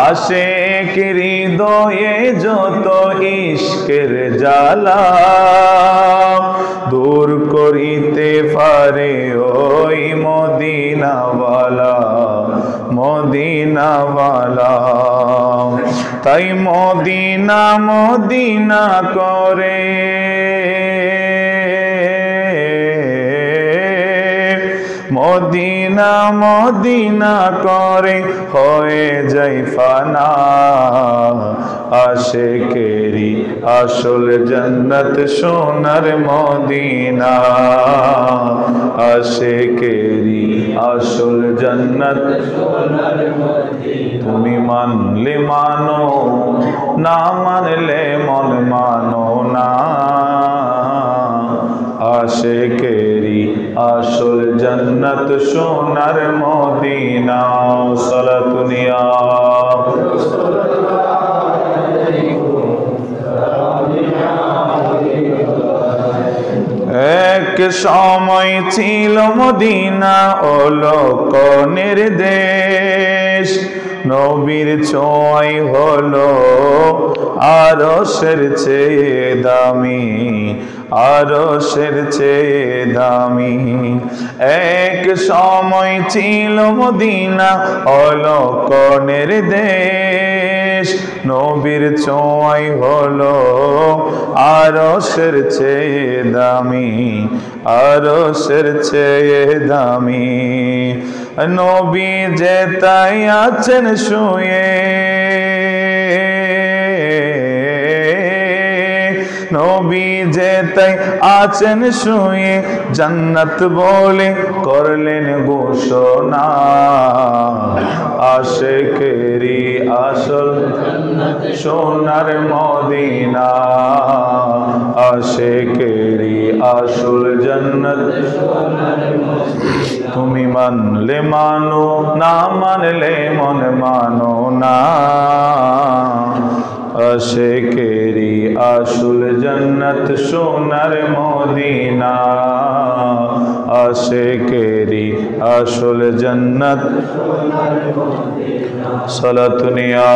আশিক হৃদয়ে যত ইশকের জ্বালা দূর করিতে পারে ওই মদিনাওয়ালা মদিনাওয়ালা। তাই মদিনা মদিনা করে মদিনা মদিনা করে হয়ে যাই ফানা। আশিকেরি আসল জান্নাত সোনার মদিনা। আশিকেরি আসল জান্নাত সোনার মদিনা। তুমি মানলে মানো না মানলে মন মানো না। আশিকেরি আসল জান্নাত সোনার মদিনা। সালাতুনিয়া এক সময় ছিল মদিনা অলকনের দেশ। নবীর ছোঁয়ায় হলো আরশের চেয়ে দামি আরশের চেয়ে দামি। এক সময় ছিল মদিনা অলকনের দেশ। নবীর ছোঁয়ায় হলো আরশের চেয়ে দামি আরশের চেয়ে দামি। নবী যে তাই আছেন শুয়ে নবী যে তাই আছেন শুয়ে জান্নাত বলে করলেন ঘোষণা। আশিকেরি আসল জান্নাত সোনার মদিনা। আশিকেরি আসল জান্নাত সোনার মদিনা। তুমি মানলে মানো না মানলে মন মানো না। আশিকেরি আসল জান্নাত সোনার মদিনা। আশিকেরি আসল জান্নাত সোনার মদিনা। সালাতুনিয়া